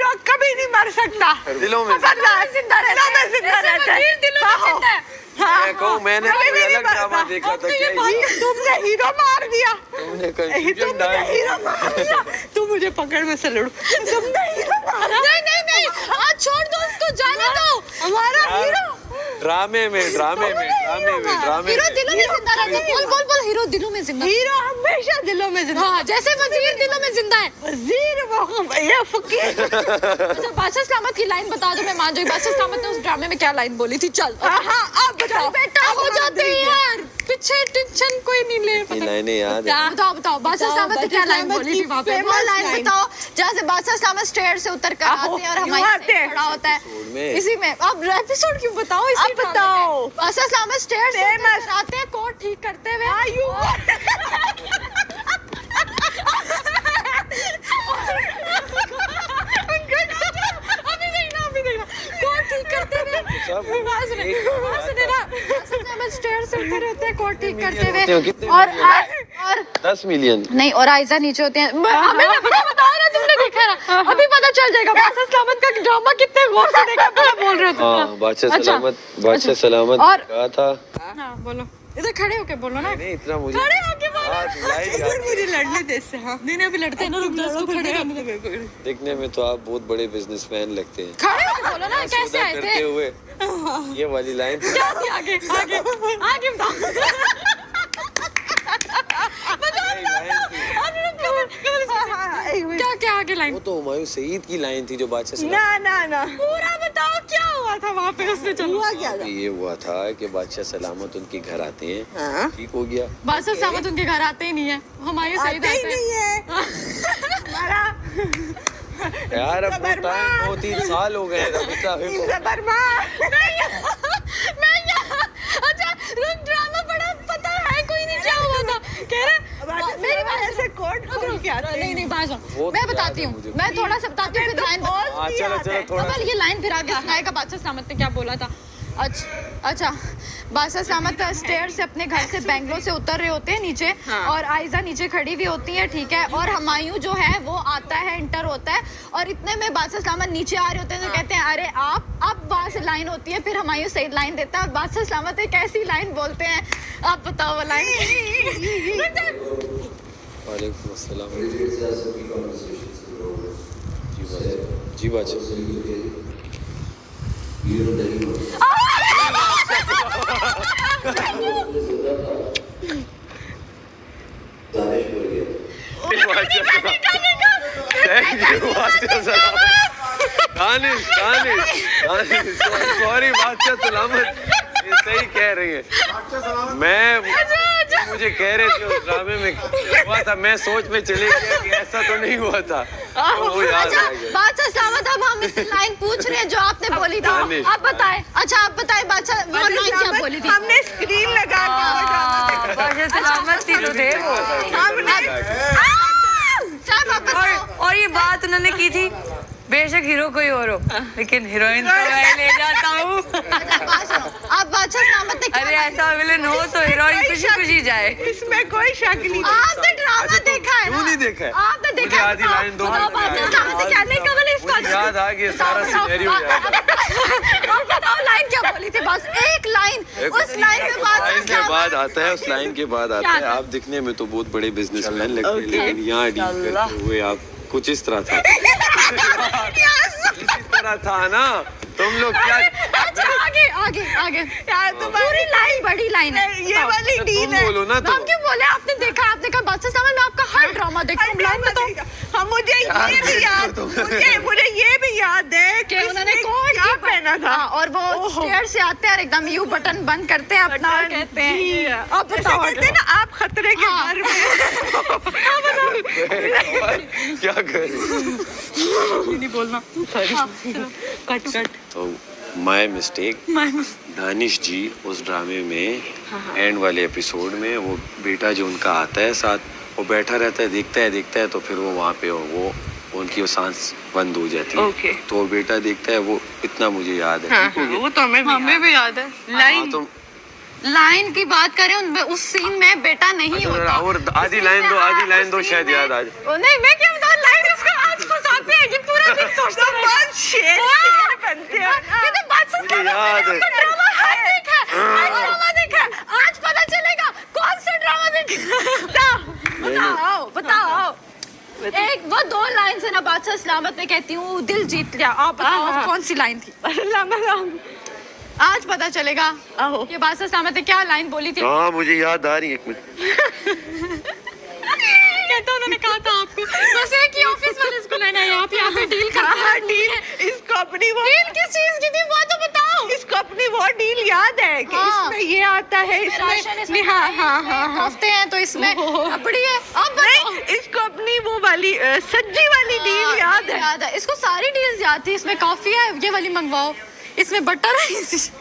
Hero कभी नहीं मर सकता, दिलों में जिंदा रहता है। मैं कहूँ मैंने कोई अलग ड्रामा देखा था क्या? तुमने हीरो मार दिया, तुमने कंफ्यूजन डाल दिया। हीरो मार दिया। तू मुझे पकड़ में से लड़ू, तुमने हीरो मारा। नहीं आज छोड़ दो उसको, जाने दो। हमारा हीरो ड्रामे में हीरो दिलों में जिंदा रहता है। बोल हीरो दिलों में जिंदा। हीरो हमेशा दिलों में जिंदा। हाँ, जैसे वजीर दिलों में जिंदा है। वजीर ये फकीर। अच्छा, बादशाह सलामत की लाइन बता दो, मैं मान जाऊंगी। बादशाह सलामत ने उस ड्रामे में क्या लाइन बोली थी? चल हाँ अब बताओ बेटा, हो जाते हैं यार, पीछे टेंशन कोई नहीं ले। लाइनें याद है। बताओ बादशाह सलामत ने क्या लाइन बोली थी वहाँ पे? वो लाइन बताओ जहाँ से बादशाह सलामत स्टेयर से उतर कर आते हैं और हमारे खड़ा होता है इसी में। अब एपिसोड क्यों बताओ? इसी बताओ। बादशाह सलामत स्टेयर से उतर कर आते हैं कोट ठीक करते हुए। अभी देखना कोट ठीक करते हुए स्टेयर से उतर होते हैं कोट ठीक करते हुए। और 10 मिलियन नहीं, और आयजा नीचे होते हैं। मैं बता रहा, तुमने देखा ना? अभी पता चल जाएगा बादशाह सलामत का ड्रामा कितने गौर से देखा। बोल रहे हो हाँ, बादशाह सलामत और कहा था। हाँ बोलो, इधर खड़े होके बोलो ना। नहीं इतना मुझे खड़े होके बोलो। मुझे लड़ने दे इससे। हाँ नहीं अभी लड़ते हैं ना, रुक जाओ, खड़े करने दो। देखने में तो आप बहुत बड़े बिजनेसमैन लगते हैं। खड़े होके बोलो ना, कैसे सौदा आए करते थे? हुए ये वाली लाइन क्या थी? आगे बताओ। क्या आगे लाइन? वो तो हुमायूं सईद की लाइन थी जो बादशाह सलामत। ना पूरा बताओ क्या हुआ था वहाँ पे? उसने चलो ये हुआ था कि बादशाह सलामत उनके घर आते हैं। हाँ? ठीक हो गया। बादशाह सलामत उनके घर आते ही नहीं है, हुमायूं सईद आते ही आते नहीं हैं। है। हमारा यार अब वो टाइम 2-3 साल हो गए अच्छा रुक, ड्रामा बड़ा पता है कोई नहीं क्या हुआ था? कह रहा मेरी बात ऐसे कोट खोल के आते हैं। नहीं बात सुनो, मैं बताती हूँ, मैं थोड़ा सा बताती हूँ फिर लाइन। चलो थोड़ा कमल ये लाइन फिर आगे सुनाएगा बादशाह सलामत ने क्या बोला था। अच्छा बादशाह सलामत स्टेयर से अपने घर से बेंगलोर से उतर रहे होते हैं नीचे। हाँ। और आयजा नीचे खड़ी हुई होती है, ठीक है। और हुमायूं जो है वो आता है, इंटर होता है, और इतने में बादशाह सलामत नीचे आ रहे होते हैं तो कहते हैं अरे आप। अब वहाँ से लाइन होती है, फिर हुमायूं सही लाइन देता है और बादशाह सलामत एक ऐसी लाइन बोलते हैं, आप बताओ वो लाइन। वालेकुम अस्सलाम। जी बादशाह। सॉरी बादशाह सलामत, ये सही कह रही है। मुझे कह रहे थे उस ड्रामे में हुआ था, मैं सोच में चले गया कि ऐसा तो नहीं हुआ था। तो वो याद आ गया। बादशाह सलामत अब हम इस लाइन पूछ रहे हैं जो आपने बोली थी, आप बताएं। अच्छा आप बताएं बादशाह वो लाइन क्या बोली थी? हमने स्क्रीन लगा दी। बादशाह सलामत थी जो थे वो। और ये बात उन्होंने की थी, बेशक हीरो कोई और हो लेकिन हीरोइन तो मैं ले जाता हूँ। आप बादशाह सलामत ने अरे ऐसा विलन हो तो हीरोइन खुशी जाए। इसमें कोई शक नहीं। आपने ड्रामा देखा है? क्यों नहीं देखा है? आपने देखा? आधी लाइन दो बादशाह सलामत ने क्या नहीं कहा? मुझे याद आ गया सारा सिनेरियो याद। आप बताओ लाइन क्या बोली थी? बस एक लाइन, उस लाइन में लाइन के बाद आता है, उस लाइन के बाद आता है। आप दिखने में तो बहुत बड़े बिजनेसमैन लगते हैं लेकिन यहाँ डील करते हुए आप कुछ इस तरह था। इस तरह था ना तुम लोग क्या? अच्छा आगे यार पूरी लाइन बड़ी लाइन है, ये वाली डील है। बोलो ना हम क्यों बोले? आपने देखा, आपने कहा बादशाह सलामत मैं आपका हर ड्रामा देखता हूँ। लाइन बताओ। हम मुझे ये भी याद, मुझे ये भी याद है कि उन्होंने कोट क्या पहना था। और वो स्टेयर से आते हैं और एकदम यू बटन बंद करते हैं अपना और कहते हैं अब कहते हैं ना आप खतरे के घर में। क्या कर नहीं बोलना। कट तो माय मिस्टेक। दानिश जी उस ड्रामे में एंड वाले एपिसोड में वो बेटा जो उनका आता है साथ, वो बैठा रहता है, देखता है तो फिर वो वहाँ पे वो उनकी वो सांस बंद हो जाती है। तो वो बेटा देखता है, वो इतना मुझे याद है। वो तो हमें भी याद है। लाइन की बात करें उनमें, उस सीन में बेटा नहीं होता। और आधी लाइन दो शायद याद आ जाए। नहीं मैं क्या बताऊं, लाइन उसका आज फंसाते हैं कि पूरा दिन सोचता रहता याद है। ड्रामा देखा आज पता चलेगा कौन सा ड्रामा देखा। बताओ एक वो 2 लाइन से ना बादशाह सलामत में कहती हूँ दिल जीत लिया। आप बताओ कौन सी लाइन थी? आज पता चलेगा ये बादशाह सलामत ने क्या लाइन बोली थी। हाँ मुझे याद आ रही है, एक मिनट। कहता उन्होंने कहा था आपको बस एक ही ऑफिस वाले इसको लेना है, आप यहाँ पे डील करते हैं। डील इसको अपनी वो डील किस चीज की थी वो तो बताओ। इसको अपनी वो डील याद है कि हाँ। इसमें ये आता है, इसमें हाँ हफ्ते हैं तो इसमें अपनी है। अब बताओ। नहीं, इसको अपनी वो वाली सज्जी वाली डील याद है। याद है इसको, सारी डील्स याद थी। इसमें कॉफी है ये वाली मंगवाओ, इसमें बटर है,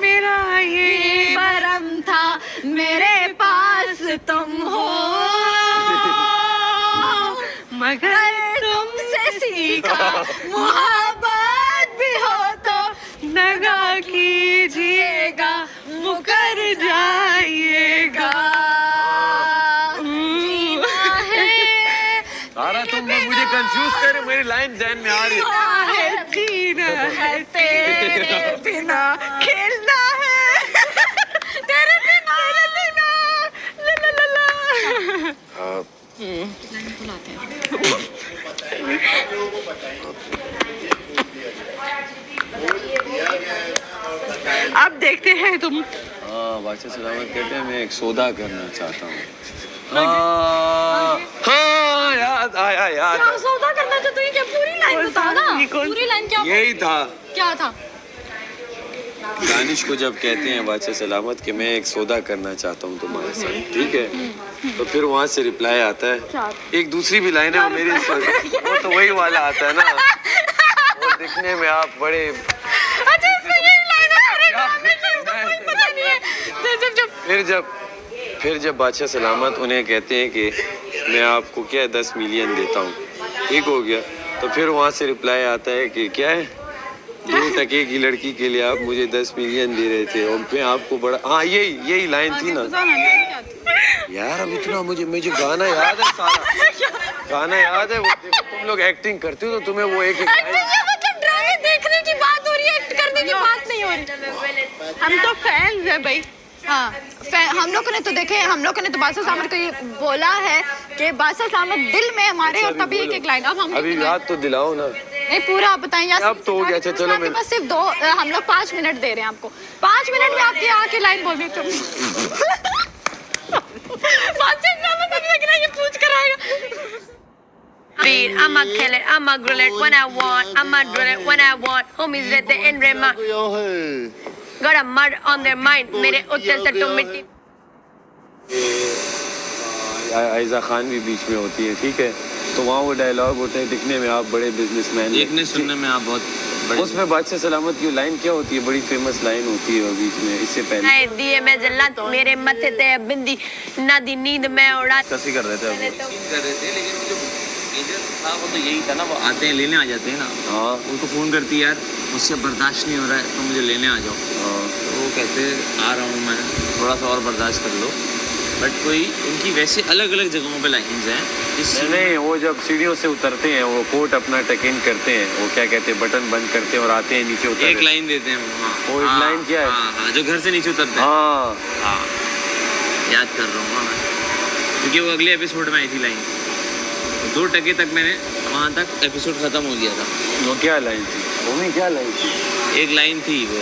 मेरा ये बरम था मेरे पास तुम हो मगर तुमसे सीखा मोहब्बत भी हो तो दगा कीजिएगा मुकर जाइएगा। जीना है सारा तुम मुझे कंफ्यूज कर रहे हो, मेरी लाइन ध्यान में आ रही है। जीना है तेरे बिना, खेलना है तेरे बिना ला ला ला ला। अब देखते हैं तुम। हाँ बादशाह सलामत कहते हैं मैं एक सौदा करना चाहता हूँ। हाँ याद आया, याद क्या सौदा करना चाहते हो? ये क्या पूरी लाइन बता ना, पूरी लाइन क्या यही था। क्या था? दानिश को जब कहते हैं बादशाह सलामत कि मैं एक सौदा करना चाहता हूँ तुम्हारे साथ, ठीक है, तो फिर वहाँ से रिप्लाई आता है। एक दूसरी भी लाइन है वो मेरी, वो तो वही वाला आता है ना, वो दिखने में आप बड़े। अच्छा इसमें यही लाइन है, पता नहीं है। फिर जब बादशाह सलामत उन्हें कहते हैं कि मैं आपको क्या 10 मिलियन देता हूँ, ठीक हो गया, तो फिर वहाँ से रिप्लाई आता है कि क्या है 2 टके की लड़की के लिए आप मुझे 10 मिलियन दे रहे थे और मैं आपको बड़ा। हाँ यही लाइन थी ना यार। अब इतना मुझे गाना याद है, सारा गाना याद है। वो देखो तुम लोग एक्टिंग करते हो तो तुम्हें वो एक मतलब ड्रामे देखने की बात हो रही है, एक्ट करने की बात नहीं हो रही। हम तो फैंस है भाई। हाँ हम लोगों ने तो देखे, हम लोगों ने तो बादशाह सलामत को ये बोला है कि बादशाह सलामत दिल में हमारे, और तभी एक लाइन। अब हम अभी याद तो दिलाओ ना। नहीं पूरा आप बताएं यार। अब तो हो गया। अच्छा चलो मैं बस सिर्फ 2 हम लोग 5 मिनट दे रहे हैं आपको। 5 मिनट में आपकी आके लाइन बोल दी। बादशाह सलामत अभी लग रहा है ये पूछ कर आएगा। I'ma kill it, I'ma grill it when I want, I'ma drill it when I want. Homies let the end rema. Got a murder on their mind. मेरे उत्तर से तो मिट्टी। आयजा खान भी बीच में होती है, ठीक है, तो वहाँ वो डायलॉग होते हैं दिखने में आप बड़े बिजनेसमैन, देखने सुनने में आप बहुत बड़े। उसमें बादशाह सलामत की लाइन क्या होती है, बड़ी फेमस लाइन होती है बीच में, इससे पहले नए दिए मैं जल्लाद मेरे मथे ते बिंदी ना दी नींद में उड़ा। कैसी कर रहे थे अब? कर रहे थे, लेकिन जो मेजर था वो तो यही था ना, वो आते हैं लेने आ जाते हैं ना। हाँ उनको फ़ोन करती यार मुझसे बर्दाश्त नहीं हो रहा है तो मुझे लेने आ जाओ। हाँ तो वो कहते आ रहा हूँ मैं, थोड़ा सा और बर्दाश्त कर लो। बट कोई उनकी वैसे अलग अलग जगहों पे लाइन्स हैं नहीं, वो जब सीढ़ियों से उतरते हैं वो कोट अपना टक इन करते हैं, वो क्या कहते हैं बटन बंद करते हैं और आते हैं नीचे उतर। एक लाइन देते हैं वो एक लाइन क्या है? हाँ, जो घर से नीचे उतरते हैं। हाँ याद कर रहा हूँ मैं, क्योंकि वो अगले एपिसोड में आई थी लाइन। 2 टके तक मैंने वहाँ तक एपिसोड खत्म हो गया था। वो क्या लाइन थी? वो क्या लाइन थी? एक लाइन थी वो,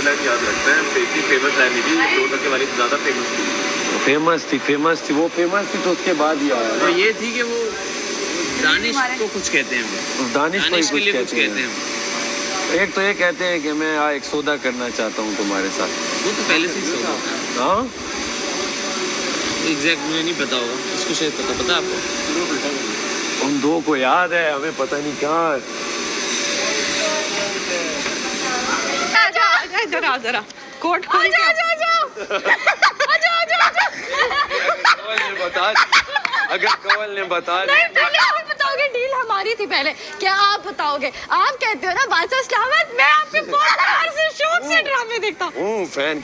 लाइन याद रखते हैं, फेमस लाइन थी, 2 टके वाली ज़्यादा फेमस थी। फेमस थी वो फेमस थी, तो उसके बाद ही आया। तो ये थी कि वो दानिश को कुछ कहते हैं, वो दानिश के लिए कुछ कहते हैं। एक तो ये कहते हैं कि मैं एक सौदा करना चाहता हूँ तुम्हारे साथ। वो तो पहले से ही सौदा था। हाँ एग्जैक्ट मुझे नहीं पता होगा, इसको शायद पता आपको? उन 2 को याद है, हमें पता नहीं कहाँ। जरा कोट खोल अगर कवल ने बता नहीं पहले आप बताओगे, डील हमारी थी पहले। क्या आप बताओगे? आप कहते हो ना बादशाह सलामत मैं आपके बार से शौक से ड्रामे देखता हूँ। फैन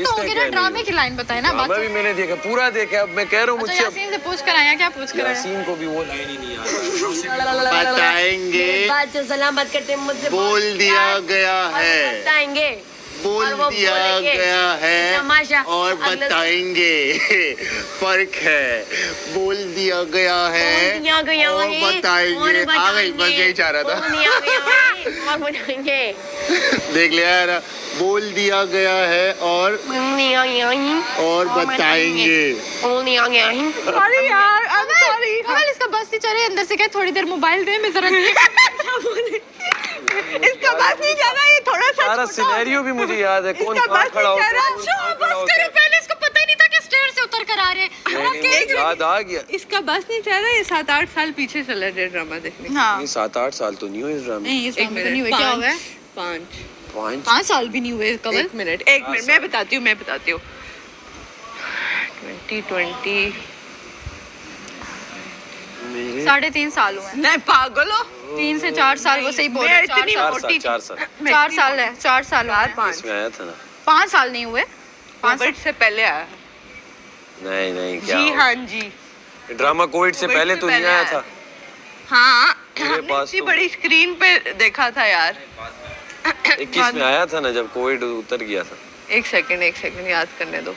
तो होगे ना, ड्रामे की लाइन बताए ना। भी मैंने देखा, पूरा देखा। अब मैं कह रहा हूँ मुझसे यासीन से पूछ कर आया, क्या पूछ कर आया? यासीन को भी वो लाइन ही नहीं आ बताएंगे, बादशाह सलामत करते मुझसे बोल दिया गया है। बताएंगे। और बोल वो दिया बोलेंगे गया है तमाशा और अगले- बताएंगे। फर्क है, बोल दिया गया है बोल दिया गया और है, बताएंगे। और आ गई, बस बताएंगे। यही चाह रहा था। बोल दिया गया है और बताएंगे। देख लिया यार, बोल दिया गया है और बोल दिया गया है और बताएंगे। बोल दिया गया है। सॉरी यार, आई एम सॉरी। कमल इसका बस नहीं चले, अंदर से क्या थोड़ी देर मोबाइल दे, मैं जरा इसका बस नहीं चला, ये थोड़ा सा सारा छोटा सिनेरियो भी मुझे याद है, कौन इसका कहाँ बस खड़ा नहीं होता चला। है, कौन कहाँ खड़ा बस होता करो, है। पहले इसको पता ही नहीं था कि स्टेयर से उतर कर आ रहे हैं। नहीं, याद आ गया। इसका बस नहीं चल रहा, ये 7-8 साल पीछे चला गया ड्रामा देखने। हाँ नहीं 7-8 साल तो नहीं हुए इस ड्रामे नहीं, इस एक ड्रामे तो मिनट, नहीं हुए, क्या हुआ है? 5 5 साल भी नहीं हुए कमल। एक मिनट मैं बताती हूँ 2020 मेरे 3.5 साल हुए हैं। नहीं पागल हो, 3 से 4 साल, वो सही बोल रहे हैं। 4 इतनी साल। मोटी 4 साल 4 साल है, 4 साल हुए हैं। 5 इसमें आया था ना। 5 साल नहीं हुए, 5 कोविड से पहले आया। नहीं क्या जी हो- हाँ जी, ड्रामा कोविड से कोविड पहले से तो नहीं पहले आया आया। था। हाँ मेरे हमने पास इतनी तो- बड़ी स्क्रीन पे देखा था यार। 21 में आया था ना जब कोविड उतर गया था। एक सेकंड याद करने दो।